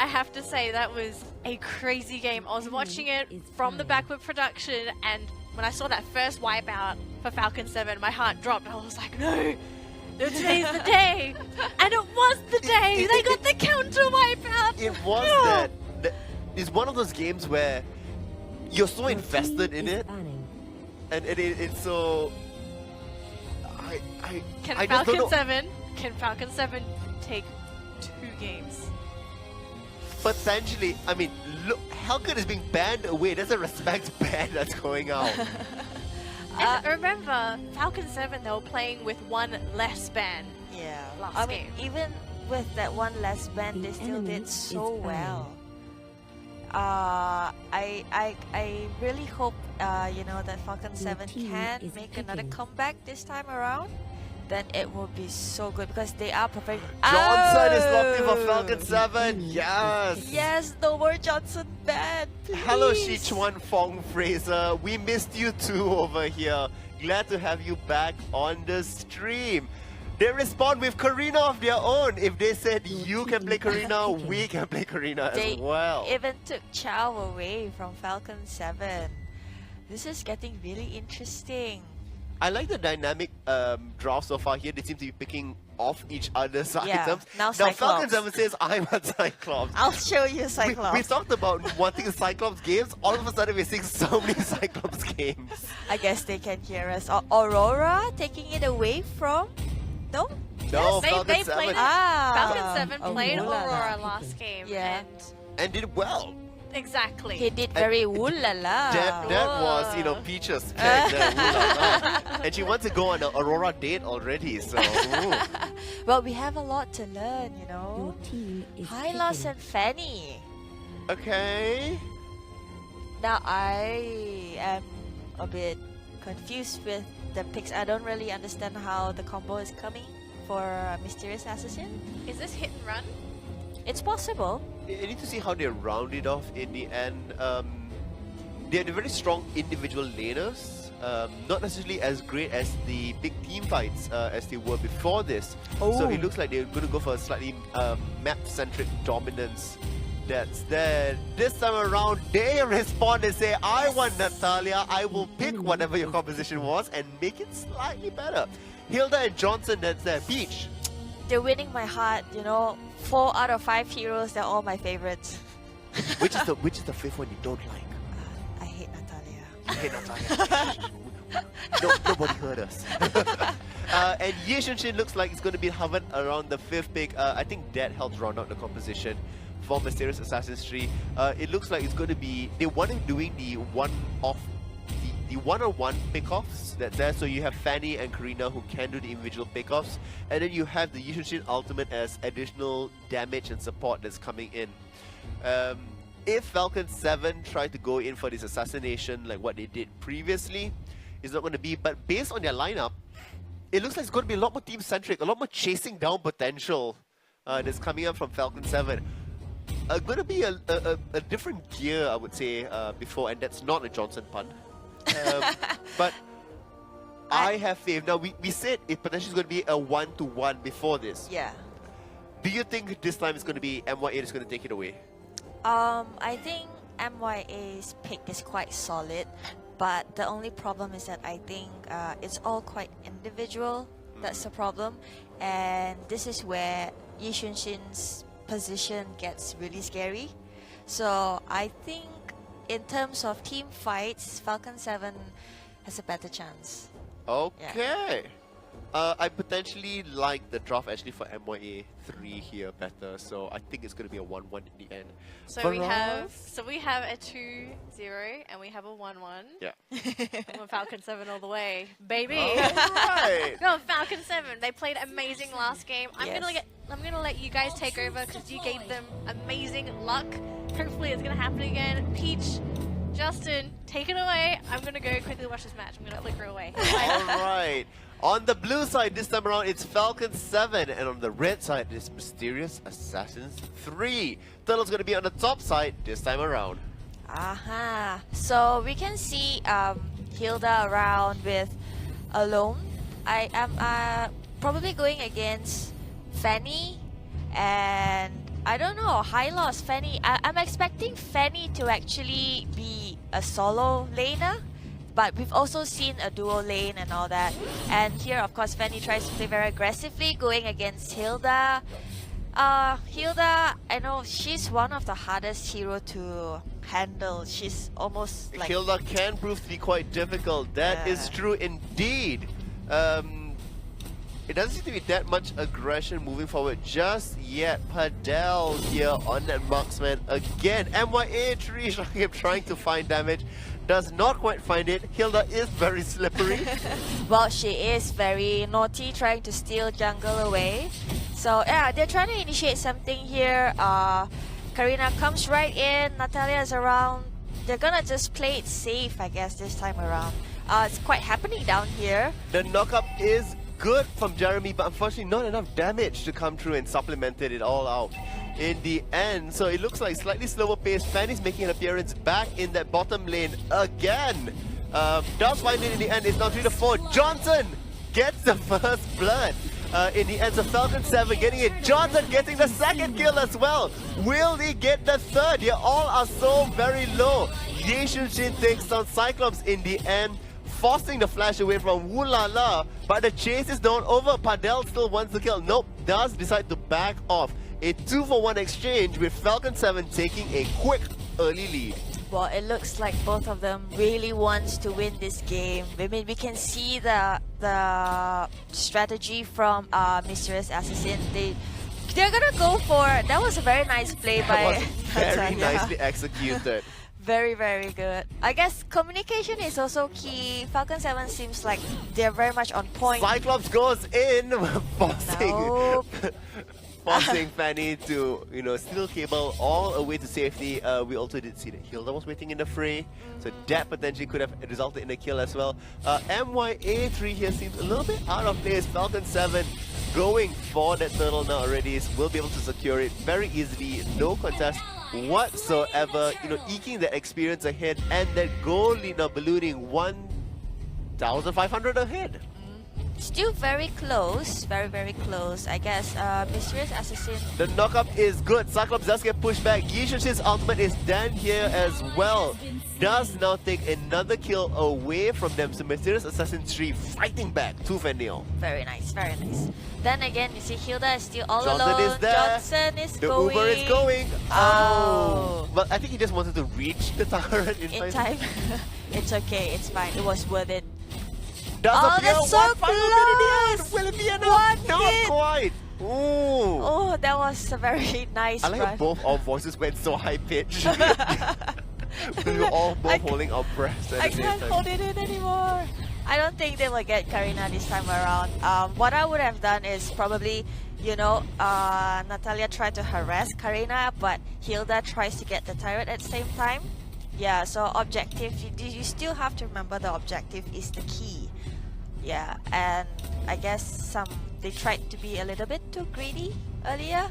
I have to say that was a crazy game. I was watching it from the backward production, and when I saw that first wipeout for Falcon7, my heart dropped. I was like, no, today's the day. And it was the day. They got the counter wipeout. It was that. It's one of those games where you're so invested in it, and it's so. Can I just don't know. Falcon7 take 2 games? Potentially, I mean, look, Hellcat is being banned away. There's a respect ban that's going out. And remember, Falcon7, they were playing with 1 less ban. Yeah. Last game. Even with that 1 less ban, they still did so well. I really hope you know, that Falcon7 can make another comeback this time around. Then it will be so good because they are perfect. Johnson is locked in for Falcon7. Yes. Yes, no more Johnson ban. Please. Hello, Sichuan Fong Fraser. We missed you too over here. Glad to have you back on the stream. They respond with Karina of their own. If they said you can play Karina, we can play Karina as well. They even took Chow away from Falcon7. This is getting really interesting. I like the dynamic draw so far here. They seem to be picking off each other's items. Now Falcon7 says, I'm a Cyclops. I'll show you Cyclops. We talked about wanting Cyclops games. All of a sudden, we're seeing so many Cyclops games. I guess they can hear us. Aurora taking it away from... No? No, yes, they played Falcon7 played Aurora last game. Yeah. And did well. Exactly. He did very ooh-la-la. That was, you know, Peach's pick, ooh-la-la. And she wants to go on an Aurora date already, so... Well, we have a lot to learn, you know. Hylos and Fanny. Okay. Now, I am a bit confused with the picks. I don't really understand how the combo is coming for Mysterious Assassin. Is this hit and run? It's possible. I need to see how they round it off in the end. They're very strong individual laners, not necessarily as great as the big team fights as they were before this. So it looks like they're going to go for a slightly map-centric dominance. That's there. This time around, they respond and say, I want Natalia. I will pick whatever your composition was and make it slightly better. Hilda and Johnson, that's there. Peach. They're winning my heart, you know. 4 out of 5 heroes, they're all my favorites. Which is the fifth one you don't like? I hate Natalia. You hate Natalia. Nobody heard us. And Ye Shunshin looks like it's going to be hovered around the 5th pick. I think that helps round out the composition for Mysterious Assassin's 3. It looks like it's going to be... They want him doing the one-off, the one-on-one pickoffs that's there. So you have Fanny and Karina who can do the individual pickoffs. And then you have the Ye Shunshin ultimate as additional damage and support that's coming in. If Falcon7 try to go in for this assassination like what they did previously, it's not going to be. But based on their lineup, it looks like it's going to be a lot more team-centric, a lot more chasing down potential that's coming up from Falcon7. Going to be a different gear, I would say, before, and that's not a Johnson pun. But I have faith. Now, we said it potentially is going to be a 1-to-1 before this. Yeah. Do you think this time it's going to be MY8 is going to take it away? I think MYA's pick is quite solid, but the only problem is that I think it's all quite individual. That's the problem, and this is where Ye Shunshin's position gets really scary. So I think in terms of team fights, Falcon7 has a better chance. Okay. Yeah. I potentially like the draft actually for MYA3 here better, so I think it's going to be a 1-1 in the end. So we have a 2-0 and we have a 1-1. Yeah. I'm Falcon7 all the way, baby. Alright. Go Falcon7. They played amazing last game. I'm Yes. gonna let you guys take over because you gave them amazing luck. Hopefully it's gonna happen again. Peach, Justin, take it away. I'm gonna go quickly watch this match. I'm gonna flicker away. Alright. On the blue side this time around, it's Falcon7, and on the red side, it's Mysterious Assassins 3. Turtle's going to be on the top side this time around. Aha. So we can see Hilda around with Alone. I am probably going against Fanny and I don't know, high loss, Fanny. I'm expecting Fanny to actually be a solo laner, but we've also seen a duo lane and all that. And here, of course, Fanny tries to play very aggressively, going against Hilda. Hilda, I know she's one of the hardest hero to handle. She's almost like... Hilda can prove to be quite difficult. That is true indeed. It doesn't seem to be that much aggression moving forward just yet. Padel here on that marksman again. MYA3 trying to find damage. Does not quite find it. Hilda is very slippery. Well, she is very naughty, trying to steal jungle away. So yeah, they're trying to initiate something here. Karina comes right in. Natalia is around. They're gonna just play it safe, I guess, this time around. It's quite happening down here. The knockup is good from Jeremy, but unfortunately not enough damage to come through and supplemented it all out in the end. So it looks like slightly slower pace. Fanny's making an appearance back in that bottom lane again. Does find it in the end. It's now 3-4. Johnson gets the first blood. In the end, so Falcon7 getting it. Johnson getting the second kill as well. Will he get the third? Yeah, all are so very low. Ye Xunshin takes on Cyclops in the end, forcing the flash away from Woolala. But the chase is not over. Padel still wants the kill. Nope, does decide to back off. A 2-for-1 exchange with Falcon7 taking a quick early lead. Well, it looks like both of them really wants to win this game. I mean, we can see the strategy from Mysterious Assassin. They're gonna go for... That was a very nice play by... That was very nicely executed. Very, very good. I guess communication is also key. Falcon7 seems like they're very much on point. Cyclops goes in, forcing... Nope. Forcing Fanny to, steal cable all the way to safety. We also did see that Hilda was waiting in the fray, so that potentially could have resulted in a kill as well. MYA3 here seems a little bit out of place. Falcon7 going for that turtle now already. Will be able to secure it very easily, no contest whatsoever. Eking that experience ahead, and that goal lead now ballooning 1,500 ahead. Still very close, very, very close. I guess Mysterious Assassin. The knockup is good. Cyclops does get pushed back. Yi Xunshin's ultimate is done here as well. Does now take another kill away from them. So Mysterious Assassin 3 fighting back to Fenneil. Very nice, very nice. Then again, you see Hilda is still all Johnson alone. Is there. Johnson is the going. Uber is going. Oh. But I think he just wanted to reach the turret in time. It's okay, it's fine. It was worth it. Does appear that's so one final bit in the end. close! Will it be enough? Not hit. quite. Ooh. Oh, that was a very nice I like how run. both our voices went so high pitched. We were all both holding our breaths at I the same can't time. hold it in anymore. I don't think they will get Karina this time around. What I would have done is probably, Natalia tried to harass Karina, but Hilda tries to get the turret at the same time. Yeah, so objective, you still have to remember the objective is the key. Yeah, and I guess they tried to be a little bit too greedy earlier.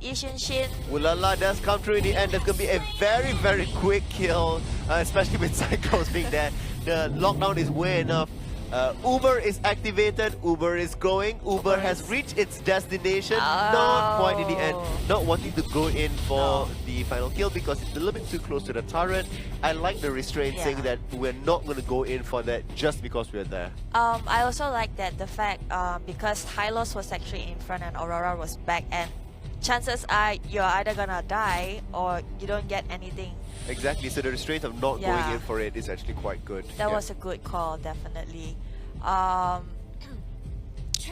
Yi Xunshin. Woolala does come through in the end. That's going to be a very, very quick kill, especially with Psychos being there. The lockdown is way enough. Uber is activated. Uber is going. Uber has reached its destination. Not quite in the end. Not wanting to go in for the final kill because it's a little bit too close to the turret. I like the restraint saying that we're not going to go in for that just because we're there. I also like that the fact because Hylos was actually in front and Aurora was back, and chances are you're either gonna die or you don't get anything. Exactly, so the restraint of not going in for it is actually quite good. That was a good call, definitely.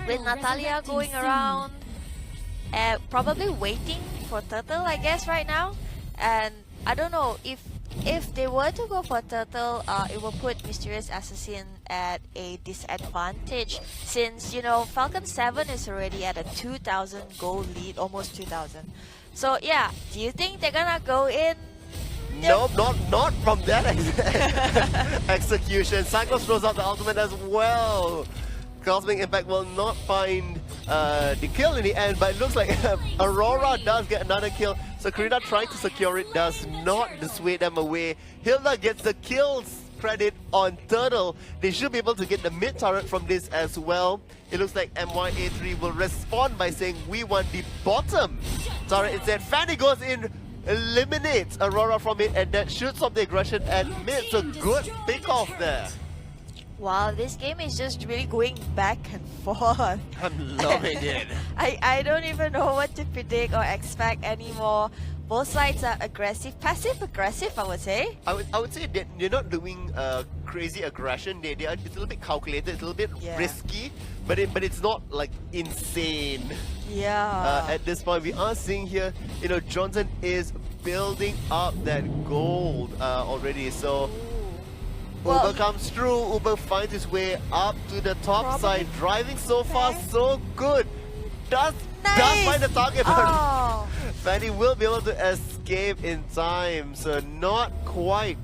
With Natalia going around, probably waiting for Turtle, I guess, right now. And I don't know, if they were to go for Turtle, it will put Mysterious Assassin at a disadvantage since, Falcon7 is already at a 2,000 gold lead, almost 2,000. So yeah, do you think they're gonna go in? Nope, not from that execution. Cyclops throws out the ultimate as well. Cosmic Impact will not find the kill in the end, but it looks like Aurora does get another kill. So Karina trying to secure it does not dissuade them away. Hilda gets the kills credit on Turtle. They should be able to get the mid turret from this as well. It looks like MYA3 will respond by saying we want the bottom turret instead. Fanny goes in, eliminates Aurora from it, and that should stop the aggression at mid. So good pick off there. Wow, this game is just really going back and forth. I'm loving it. I don't even know what to predict or expect anymore. Both sides are aggressive, passive-aggressive, I would say. I would say that they're not doing crazy aggression. It's a little bit calculated, it's a little bit risky, but it's not like insane. Yeah. At this point, we are seeing here, you know, Johnson is building up that gold already. So Well, Uber comes through. Uber finds his way up to the top Probably side, driving so far, so good. Does Nice. find the target, but Oh. Fanny will be able to escape in time, so not quite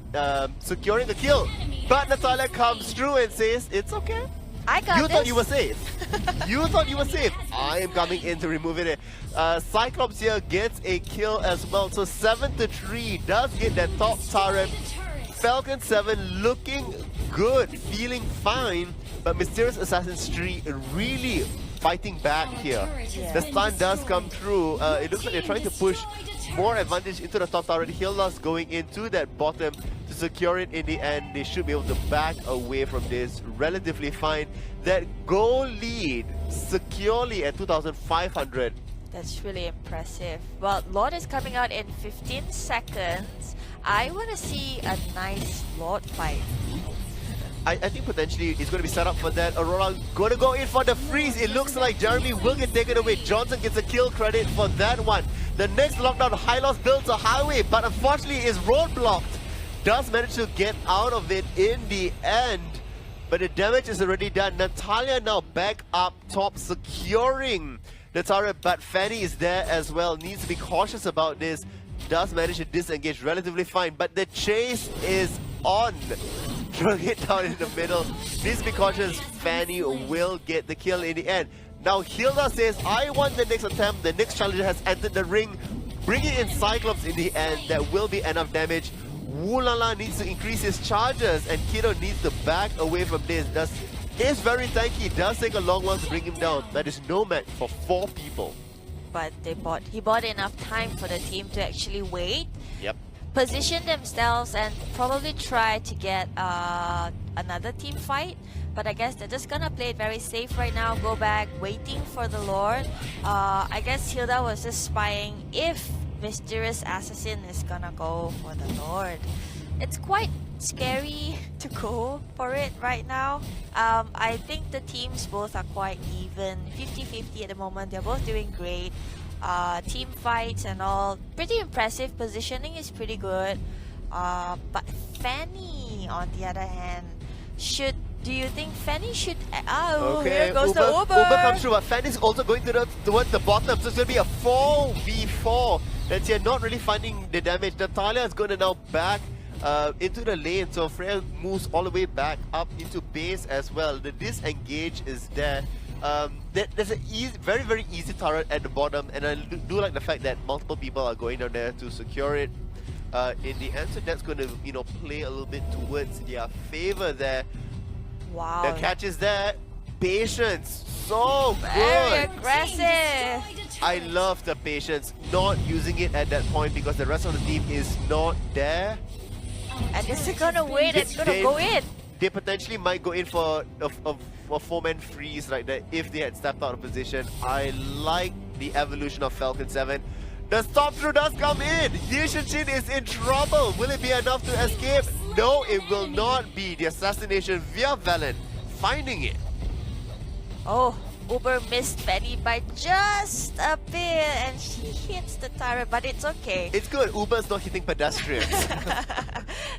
securing the kill. But Natalia comes through and says, it's okay. I got You this. thought you were safe. You thought you were safe. I am coming in to remove it. Cyclops here gets a kill as well. So 7-3 does get that top turret. Falcon7 looking good, feeling fine. But Mysterious Assassin's 3 really fighting back here. Yeah. The stun does come through. It looks like they're trying to push more advantage into the top turret. Hilda's going into that bottom to secure it in the end. They should be able to back away from this relatively fine. That goal lead securely at 2,500. That's really impressive. Well, Lord is coming out in 15 seconds. I want to see a nice Lord fight. I think potentially it's going to be set up for that. Aurora going to go in for the freeze. It looks like Jeremy will get taken away. Johnson gets a kill credit for that one. The next lockdown, Hylos builds a highway, but unfortunately is roadblocked. Does manage to get out of it in the end, but the damage is already done. Natalia now back up top, securing the turret, but Fanny is there as well. Needs to be cautious about this. Does manage to disengage relatively fine, but the chase is on. Throwing it down in the middle. Needs to be cautious. Fanny will get the kill in the end. Now Hilda says, I want the next attempt. The next challenger has entered the ring. Bringing in Cyclops in the end. That will be enough damage. Wulala needs to increase his charges, and Kido needs to back away from this. Is very tanky. Does take a long while to bring him down. That is no match for 4 people. But he bought enough time for the team to actually wait. Yep. Position themselves and probably try to get another team fight, but I guess they're just gonna play it very safe right now, go back, waiting for the Lord. I guess Hilda was just spying if Mysterious Assassin is gonna go for the Lord. It's quite scary to go for it right now. I think the teams both are quite even, 50-50 at the moment. They're both doing great. Team fights and all, pretty impressive. Positioning is pretty good. But Fanny, on the other hand, do you think Fanny should? Here goes the Uber. Uber comes through, but Fanny's also going towards the bottom, so it's going to be a 4v4. That's here, not really finding the damage. Natalia is going to now back into the lane, so Freya moves all the way back up into base as well. The disengage is there. There's a very, very easy turret at the bottom, and I do like the fact that multiple people are going down there to secure it in the end, so that's going to, you know, play a little bit towards their favor there. Wow. The catch is there. Patience, so Very good. aggressive. I love the patience, not using it at that point because the rest of the team is not there. And this is gonna wait, it's gonna go in. They potentially might go in for a 4-man freeze like that if they had stepped out of position. I like the evolution of Falcon7. The stop through does come in. Yishin is in trouble. Will it be enough to escape? No, it will not be. The assassination via Valen finding it. Oh, Uber missed Fanny by just a bit, and she hits the turret, but it's okay. It's good. Uber's not hitting pedestrians.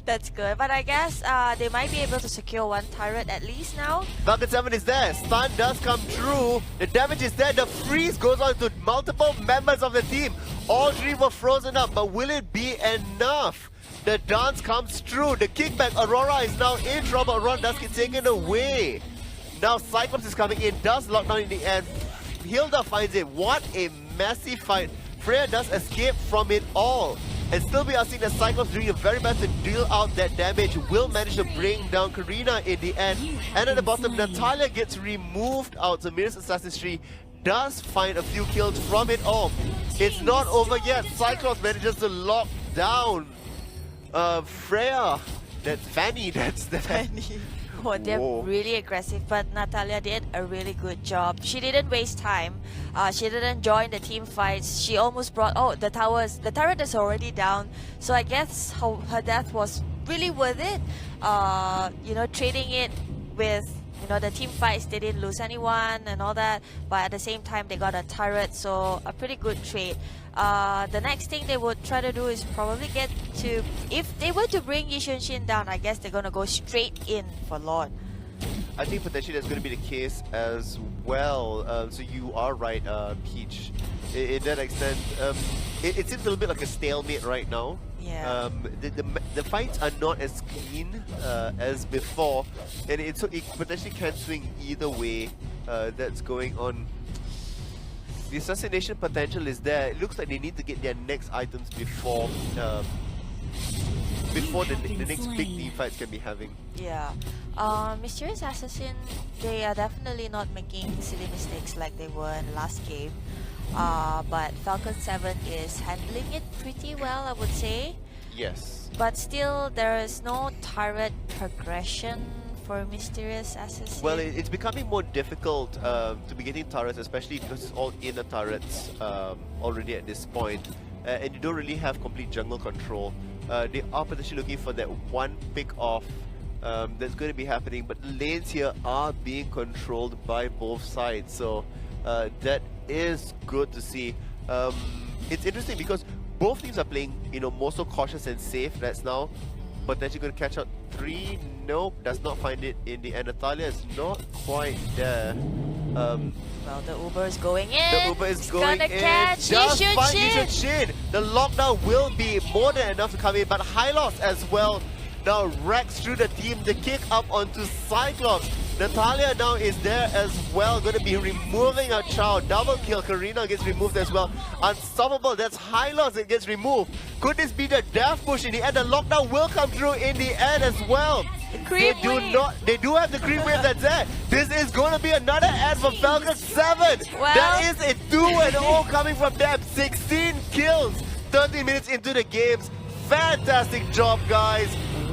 That's good, but I guess they might be able to secure one turret at least now. Falcon7 is there. Stun does come true. The damage is there. The freeze goes on to multiple members of the team. All 3 were frozen up, but will it be enough? The dance comes through. The kickback. Aurora is now in trouble. Aurora does get taken away. Now Cyclops is coming in. Does lock down in the end. Hilda finds it. What a messy fight. Freya does escape from it all. And still we are seeing that Cyclops doing a very best to deal out that damage, will manage to bring down Karina in the end. And at the bottom, Natalia gets removed out. So Mirror's Assassin's Tree does find a few kills from it all. It's not over yet. Cyclops manages to lock down Freya. That's Fanny. That's Fanny. Oh, they're really aggressive, but Natalia did a really good job. She didn't waste time. She didn't join the team fights. She almost brought... Oh, the towers. The turret is already down. So I guess her death was really worth it. You know, trading it with... You know, the team fights, they didn't lose anyone and all that, but at the same time they got a turret, so a pretty good trade. The next thing they would try to do is probably get to... If they were to bring Yi Xuanxin down, I guess they're going to go straight in for Lord. I think potentially that's going to be the case as well. So you are right, Peach. In that extent, it seems a little bit like a stalemate right now. Yeah. The fights are not as clean as before, and it potentially can swing either way. That's going on. The assassination potential is there. It looks like they need to get their next items before the next big team fights can be having. Yeah. Mysterious Assassin, they are definitely not making silly mistakes like they were in the last game. But Falcon7 is handling it pretty well, I would say. Yes. But still, there is no turret progression for Mysterious Assassin. Well, it's becoming more difficult to be getting turrets, especially because it's all inner turrets already at this point. And you don't really have complete jungle control. They are potentially looking for that one pick off that's going to be happening, but lanes here are being controlled by both sides, so that is good to see. It's interesting because both teams are playing, you know, more so cautious and safe. That's now potentially going to catch out 3. Nope, does not find it in the end. Natalia is not quite there. Well, the Uber is going in. The Uber is going gonna in. Catch Just Yi find Yi Xuanxin. Xuanxin. The lockdown will be more than enough to come in, but Hylos as well now racks through the team. The kick up onto Cyclops. Natalia now is there as well, going to be removing a child. Double kill, Karina gets removed as well. Unstoppable, that's Hylos that gets removed. Could this be the death push in the end? The lockdown will come through in the end as well. They do have the creep wave that's there. This is going to be another ad for Falcon7. Well, that is a 2-0 coming from them. 16 kills, 30 minutes into the games. Fantastic job, guys.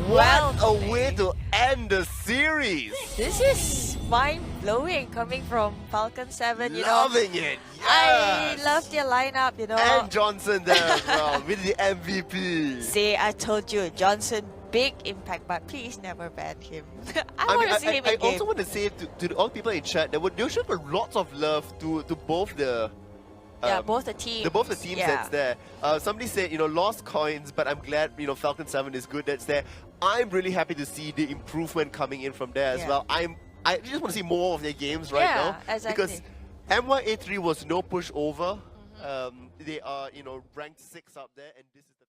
What a way to end the series! This is mind-blowing coming from Falcon7, you know. Loving it, yes! I love their lineup, you know. And Johnson there as well, with the MVP. See, I told you, Johnson, big impact, but please never ban him. I want to see him I in game. also want to say to all people in chat, they should have lots of love to both the... both the teams. Both the teams that's there. Somebody said, you know, lost coins, but I'm glad, you know, Falcon7 is good that's there. I'm really happy to see the improvement coming in from there as well. I just want to see more of their games right now. Exactly. Because MYA3 was no pushover. They are, you know, ranked 6 up there, and this is